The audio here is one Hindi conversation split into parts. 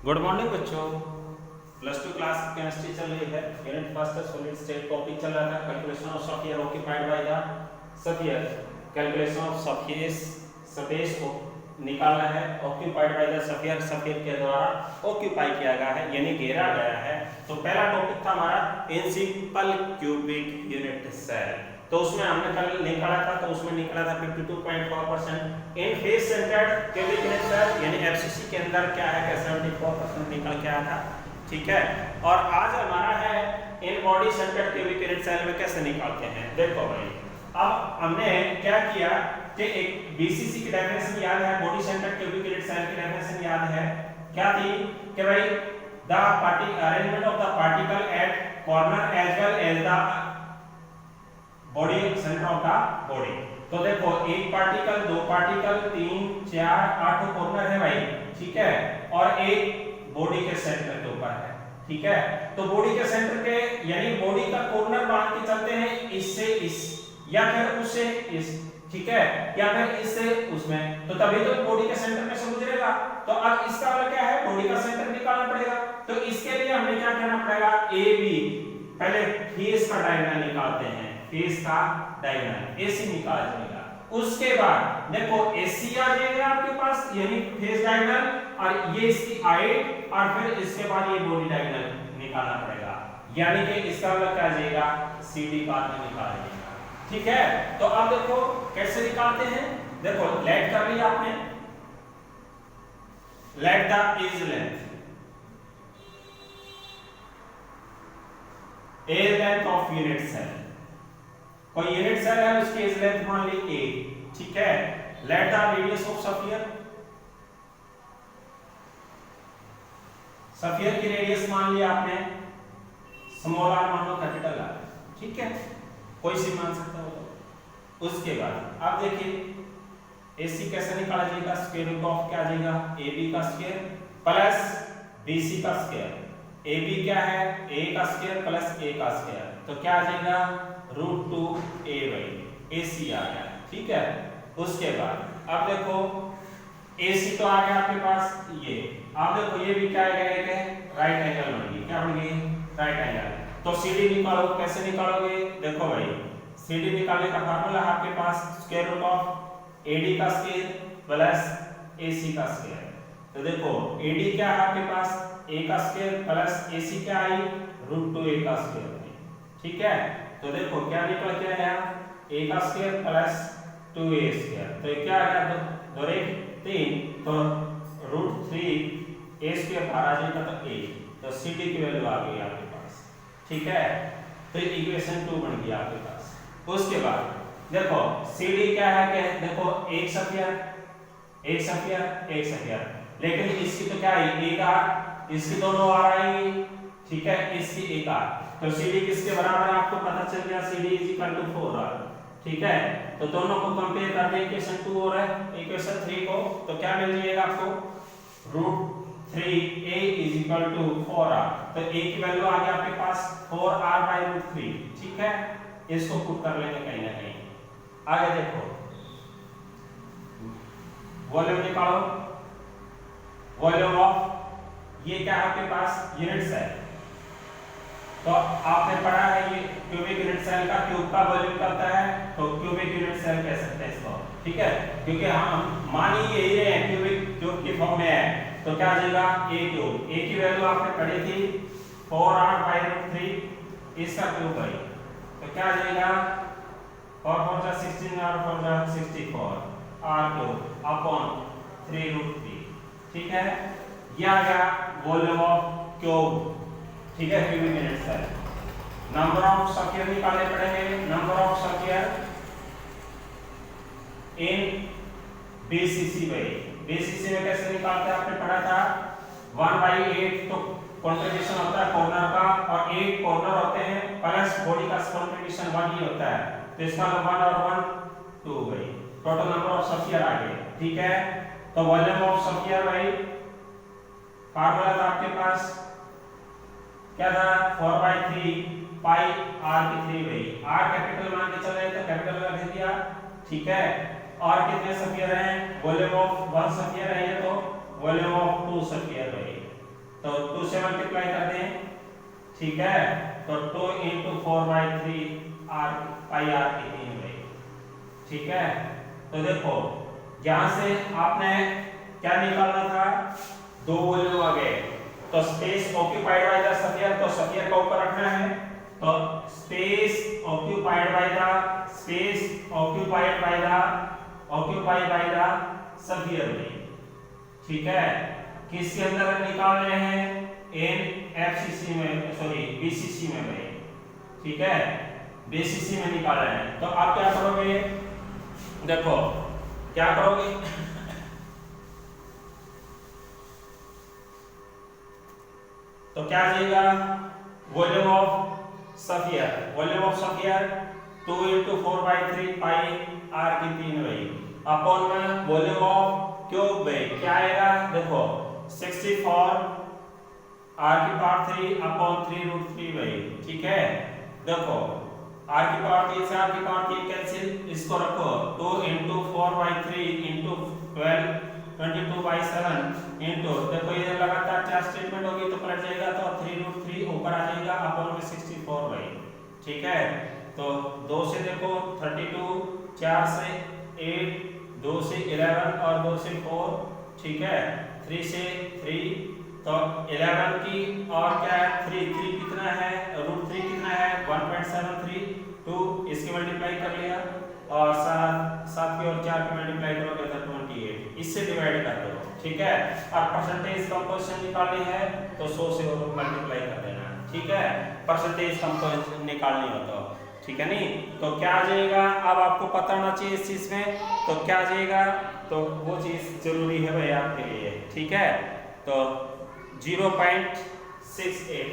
गुड मॉर्निंग बच्चों। प्लस टू क्लास केमिस्ट्री चल रही है। Unit first solid state topic चल रहा था calculation of sphere occupied by the sphere. Calculation of surface space को निकालना है occupied by the sphere, sphere के द्वारा ऑक्यूपाई किया गया है यानी घेरा गया है। तो पहला टॉपिक था हमारा in simple cubic unit cell. तो उसमें हमने कल निकाला था, तो उसमें निकला था 52.4% in face centered cubic unit cell यानी एफसीसी के अंदर क्या है कि 74% निकल के आया था। ठीक है, और आज हमारा है in body centred cubic unit cell में कैसे निकालते हैं। देखो भाई, अब हमने क्या किया कि एक बीसीसी की डेफिनेशन याद है, body centred cubic unit cell की डेफिनेशन याद है। क्या थी कि भाई the arrangement of the particle at corner as well as the body centre of the body. तो देखो एक पार्टिकल, दो पार्टिकल, 3, 4, 8 कॉर्नर है भाई। ठीक है, और एक बॉडी के सेंटर के ऊपर है। ठीक है, तो बॉडी के सेंटर के यानी बॉडी का कॉर्नर मान के चलते हैं इससे इस या फिर उससे इस। ठीक है, या फिर इससे उसमें, तो तभी तो बॉडी के सेंटर में से गुजरेगा। तो अब इसका मतलब क्या है, बॉडी का सेंटर निकालना पड़ेगा। तो इसके लिए हमें क्या करना पड़ेगा, ए बी पहले फेस का डायगोनल निकालते हैं, फेस का डायगोनल एसी निकाल जाएगा। उसके बाद देखो एसी आ जाएगा आपके पास यानी फेस डायगोनल, और ये इसकी हाइट, और फिर इसके बाद ये बॉडी डायगोनल निकालना पड़ेगा यानी कि इसका मतलब क्या आ जाएगा, सीडी बाद में निकाल जाएगा। ठीक है, तो अब देखो कैसे निकालते हैं। देखो लेट कर लिया आपने, let the edge length, edge length of unit cell. कोई यूनिट सेल है उसकी एज लेंथ मान ली a। ठीक है, let the radius of sphere, sphere की रेडियस मान लिया आपने स्मॉल r मान लो कैपिटल R। ठीक है, कोई सी मान सकता हो। उसके बाद अब देखिए AC कैसे निकाला जाएगा, स्क्वायर रूट ऑफ क्या आ जाएगा, AB का स्क्वायर प्लस BC का स्क्वायर। AB क्या है, A का स्क्वायर प्लस A का स्क्वायर, तो क्या आ जाएगा √2a बाई AC आ गया। ठीक है, उसके बाद अब देखो AC तो आ गया आपके पास ये। अब देखो ये भी क्या आएगा, एक राइट एंगल बन गई, क्या बन गई, राइट एंगल। तो CD निकालो, कैसे निकालोगे, देखो भाई CD निकालने का फार्मूला है आपके पास स्क्वायर रूट ऑफ AD का स्क्वायर प्लस AC का स्क्वायर। तो देखो AD क्या है आपके पास, A का स्क्वायर प्लस AC क्या आई √2a का स्क्वायर। ठीक है, तो देखो क्या निकल के आया, a का स्क्वायर प्लस 2a स्क्वायर, तो क्या आ गया, 2 3, तो √3a स्क्वायर बाहर आ जाएगा तो a, तो CD की वैल्यू आ गई आपके पास। ठीक है, तो इक्वेशन 2 बन गई आपके पास। उसके बाद देखो CD क्या है कि देखो एक स्फीयर, लेकिन इसकी तो क्या है, एक आर, इसकी दोनों आर आएंगी। ठीक है, इसकी एक आर, तो CD किसके बराबर है आपको पता चल गया, CD = 4r। ठीक है, तो दोनों को कंपेयर करते हैं, इक्वेशन 2 और है इक्वेशन 3 को, तो क्या मिल जाएगा आपको, √3a = 4r। तो a की वैल्यू आ गई आपके पास 4r/√3। ठीक है, इसको पुट कर लेंगे कहीं ना कहीं। आगे देखो वॉल्यूम निकालो, वॉल्यूम ऑफ ये क्या है आपके पास, यूनिट सेल। तो आपने पढ़ा है ये क्यूबिक यूनिट सेल का क्यूब का वॉल्यूम करता है, तो क्यूबिक यूनिट सेल कह सकते हैं इसको। ठीक है, क्योंकि हम मान ही यही रहे हैं क्यूब की फॉर्म में है, तो क्या आ जाएगा a क्यूब। a की वैल्यू आपने पढ़ी थी 4r/√3, इसका क्यूब है, तो क्या आ जाएगा 4 4 16 और 4 64 r क्यूब अपॉन 3√3। ठीक है, ये आ गया वॉल्यूम ऑफ क्यूब। ठीक है, cubic unit cell. Number of sphere निकालने पड़ेंगे, number of sphere in BCC by, BCC में कैसे निकालते हैं आपने पढ़ा था 1/8, तो कंट्रीब्यूशन होता है कॉर्नर का, और 8 कॉर्नर होते हैं प्लस बॉडी का कंट्रीब्यूशन 1 ही होता है, तो इसका 1 और 1 2 भाई, टोटल नंबर ऑफ स्फीयर आ गए। ठीक है, तो वॉल्यूम ऑफ स्फीयर भाई फार्मूला था आपके पास क्या था, 4/3 पाई r की 3 भाई, r कैपिटल मान के चल रहे तो कैपिटल रख दिया। ठीक है, और कितने स्फीयर हैं, वॉल्यूम ऑफ 1 स्फीयर है ये, तो वॉल्यूम ऑफ 2 स्फीयर है। तो 2 से मल्टीप्लाई कर दें, ठीक है। तो 2 into 4/3 r पाई r कितनी हो गई, ठीक है। तो देखो यहां से आपने क्या निकालना था, दो वॉल्यूम आ गए, तो space occupied by the sphere, तो स्फीयर का ऊपर रखना है, तो space occupied by the sphere में, ठीक है। किसके अंदर निकाल रहे हैं, एनएफसीसी में, सॉरी बीसीसी में भाई, ठीक है, बीसीसी में निकाल रहे हैं। तो आप क्या करोगे, देखो क्या करोगे, तो क्या आ जाएगा, volume of sphere 2 into 4/3 pi r की 3 भाई अपॉन में वॉल्यूम ऑफ क्यूब भाई क्या आएगा, देखो 64 r की पावर 3 अपॉन 3√3 भाई, ठीक है। देखो r की पावर 3 से r की पावर 3 कैंसिल, इसको रखो 2 into 4/3 into 12 22/7 into, देखो ये लगातार 4 स्टेटमेंट होगी तो पलट जाएगा, तो 3√3 ऊपर आ जाएगा अपॉन में 64 भाई, ठीक है। तो 2 से देखो 32, 4 से 8, 2 से 11 और 2 से 4, ठीक है, 3 से 3, तो 11 की और क्या है 3 कितना है, √3 कितना है 1.732, इसकी मल्टीप्लाई कर लिया और 7 की और 4 की मल्टीप्लाई करोगे तो 28, इससे डिवाइड कर दो, ठीक है। और परसेंटेज कंपोजिशन निकालनी है तो 100 से मल्टीप्लाई कर देना, ठीक है, परसेंटेज कंपोजिशन निकालनी हो तो, ठीक है नहीं। तो क्या आ जाएगा, अब आपको पता होना चाहिए इस चीज में, तो क्या आ जाएगा, तो वो चीज जरूरी है भाई आपके लिए, ठीक है। तो 0.68,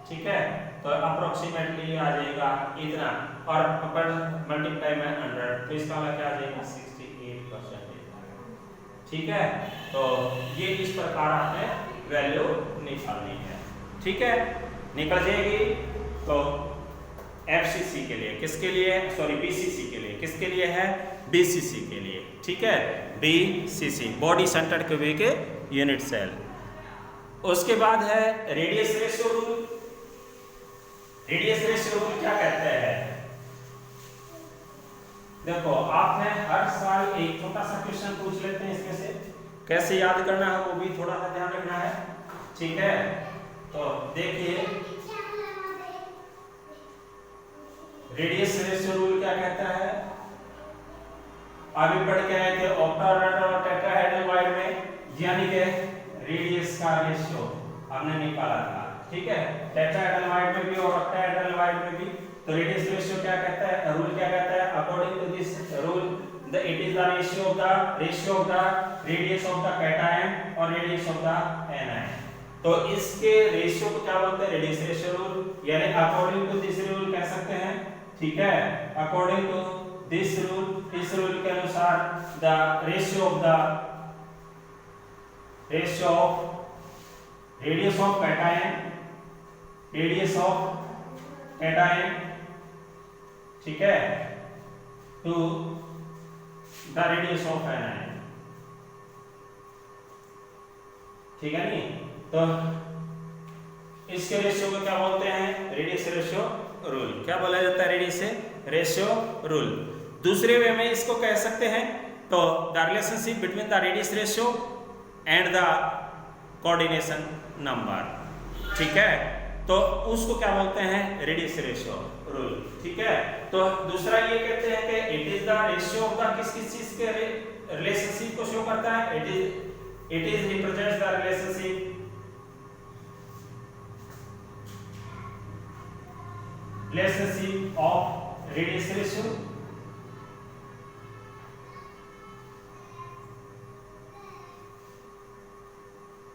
ठीक है, तो अप्रोक्सीमेटली आ जाएगा इतना, और अपन मल्टीप्लाई में 100, तो इसका मतलब क्या आ जाएगा 68%, ठीक है। तो ये इस प्रकार आपने वैल्यू निकालनी है, ठीक है, निकल जाएगी। तो एफसीसी के लिए, किसके लिए, सॉरी बीसीसी के लिए, किसके लिए है, बीसीसी के लिए, ठीक है, BCC body centred cubic unit cell. उसके बाद है radius ratio rule. Radius ratio rule क्या कहते हैं, देखो आपने हर साल एक छोटा सा क्वेश्चन पूछ लेते हैं, इसमें से कैसे याद करना है वो भी थोड़ा सा ध्यान रखना है, ठीक है। तो देखिए रेडियस रेशियो रूल क्या कहता है, अभी पढ़ के आए थे ऑक्टाहेड्रल और टेट्राहेड्रल में, यानी कि रेडियस का रेशियो हमने निकाला था, ठीक है, टेट्राहेड्रल में भी और ऑक्टाहेड्रल में भी। तो रेडियस रेशियो क्या कहता है, रूल क्या कहता है, according to this rule it is the ratio of the radius of the cation और रेडियस ऑफ द एनायन। तो इसके रेशियो को क्या बोलते हैं, रेडियस रेशियो रूल, यानी अकॉर्डिंग टू दिस रूल कह सकते हैं, ठीक है, अकॉर्डिंग टू दिस रूल, इस रूल के अनुसार the ratio of radius of cation, ठीक है, to the radius of anion, ठीक है नहीं। तो इसके रेशियो को क्या बोलते हैं, रेडियस रेशियो रूल, क्या बोला जाता है, रेडियस रेशियो रूल। दूसरे वे में इसको कह सकते हैं, तो the relationship between the radius ratio and the coordination number, ठीक है, तो उसको क्या बोलते हैं, रेडियस रेशियो रूल, ठीक है। तो दूसरा ये कहते हैं कि it is the ratio of the किस चीज के रिलेशनशिप को शो करता है, it is represents the relationship of radius ratio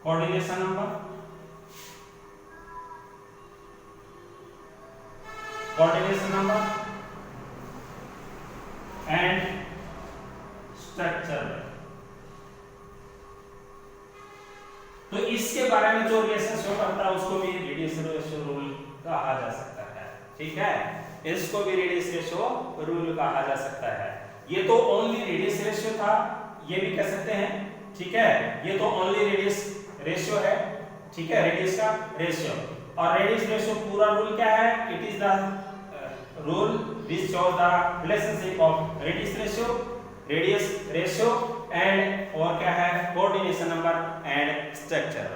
coordination number and structure। तो इसके बारे में जो रिलेशन शो करता है उसको भी रेडियस रेशियो रूल कहा जा सकता है, ठीक है, इसको भी रेडियस रेशियो रूल कहा जा सकता है। ये तो ओनली रेडियस रेशियो था, ये भी कह सकते हैं, ठीक है, ये तो ओनली रेडियस रेशियो है, ठीक है, रेडियस का रेशियो। और रेडियस रेशियो पूरा रूल क्या है? It is the rule which shows the relationship of radius ratio and और क्या है, कोऑर्डिनेशन नंबर एंड स्ट्रक्चर।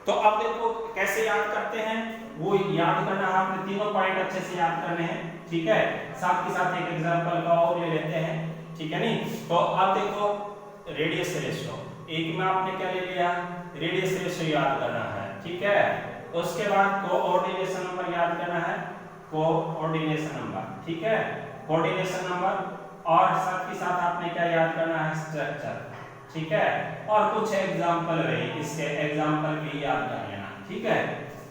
तो अब देखो कैसे याद करते हैं, वो याद करना है आपने, तीनों पॉइंट अच्छे से याद करने हैं, ठीक है। साथ के साथ एक एग्जांपल का और ले लेते हैं, ठीक है नहीं। तो अब देखो रेडियस रेशियो, एक में आपने क्या ले लिया, रेडियस रेशियो याद करना है, ठीक है। उसके बाद कोऑर्डिनेशन नंबर याद करना है, कोऑर्डिनेशन नंबर, ठीक है, कोऑर्डिनेशन नंबर। और साथ के साथ आपने क्या याद करना है, स्ट्रक्चर, ठीक है। और कुछ एग्जांपल रहे, इसके एग्जांपल भी याद कर लेना, ठीक है,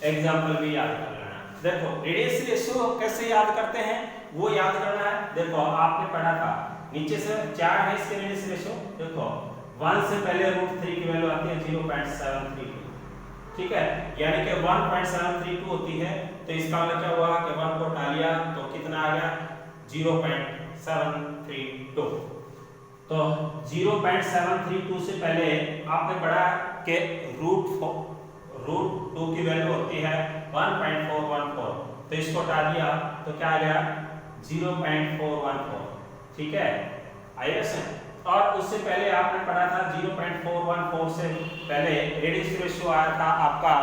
एग्जांपल भी याद कर लेना। देखो रेडियस रेशियो कैसे याद करते हैं वो याद करना है। देखो आपने पढ़ा था नीचे से 4 है इसके रेडियस रेशियो, देखो 1 से पहले √3 की वैल्यू आती है 0.732, ठीक है, यानी कि 1.732 होती है। तो इसका मतलब क्या हुआ कि 1 को हटा लिया तो कितना आ गया, 0.732। तो 0.732 से पहले आपने पढ़ा कि √2 की वैल्यू होती है 1.414, तो इसको हटा दिया तो क्या आ गया 0.414, ठीक है, आईएस है। और उससे पहले आपने पढ़ा था 0.414 से पहले रेडियस रेशियो आया था आपका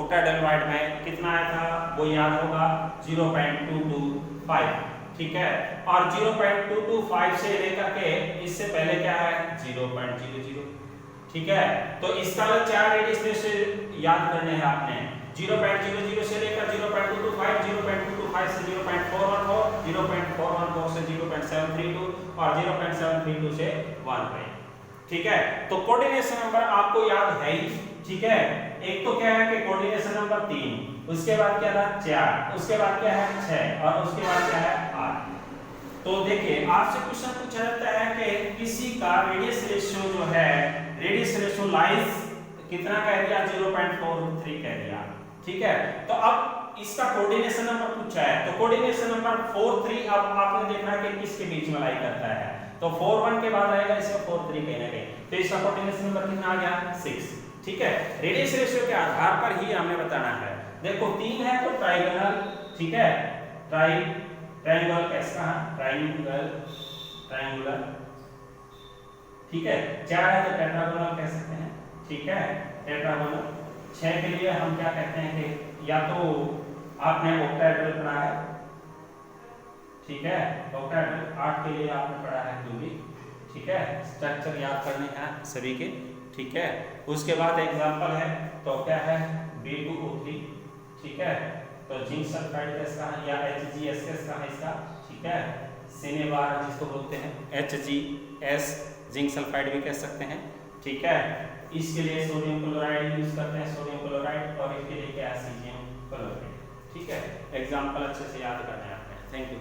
ओटाडेलवाइड में, कितना आया था वो याद होगा 0.225, ठीक है। और 0.225 से लेकर के इससे पहले क्या है 0.00, ठीक है। तो इसका 4 रेडियस रेशियो याद करने हैं आपने, 0.00 से लेकर 0.225, 0.225 से 0.414, 0.414 से 0.732 और 0.732 से 1, ठीक है। तो कोऑर्डिनेशन नंबर आपको याद है ही, ठीक है। एक तो क्या है कि कोऑर्डिनेशन नंबर 3, उसके बाद क्या था 4, उसके बाद क्या है 6 और उसके बाद क्या है 8। तो देखिए आपसे क्वेश्चन पूछा जाता है कि किसी का रेडियस रेशियो जो है, रेडियस रेशियो लाइज कितना कह दिया 0.43 कह दिया, ठीक है। तो अब इसका कोऑर्डिनेशन नंबर पूछा है, तो कोऑर्डिनेशन नंबर 43 अब आपने देखना है कि किसके बीच में लाई करता है, तो 41 के बाद आएगा इसका 43 कहीं ना कहीं, तो इसका कोऑर्डिनेशन नंबर कितना आ गया 6, ठीक है। रेडियस रेशियो के आधार पर ही हमें बताना है। देखो 3 है तो ट्रायंगल, ठीक है, ट्रायंगल कैसा है, ट्रायंगुलर, ठीक है। 4 है तो टेट्रागोनल कह सकते हैं, ठीक है, टेट्रागोनल। 6 के लिए हम क्या कहते हैं कि या तो आपने ऑक्टाहेड्रल पढ़ा है, ठीक है, ऑक्टाहेड्रल। 8 के लिए आपने पढ़ा है क्यूबिक, ठीक है। स्ट्रक्चर याद करने हैं सभी के, ठीक है। उसके बाद एग्जांपल है तो क्या है B2O3, ठीक है। तो जिंक सल्फाइड का है या HGS का है इसका, ठीक है। सिनेबार जिसको बोलते हैं, HGS जिंक सल्फाइड भी कह सकते हैं, ठीक है। इसके लिए सोडियम क्लोराइड यूज करते हैं, सोडियम क्लोराइड, और इसके लिए क्या है सीजियम क्लोराइड, ठीक है। एग्जांपल अच्छे से याद करना है आपने। Thank you.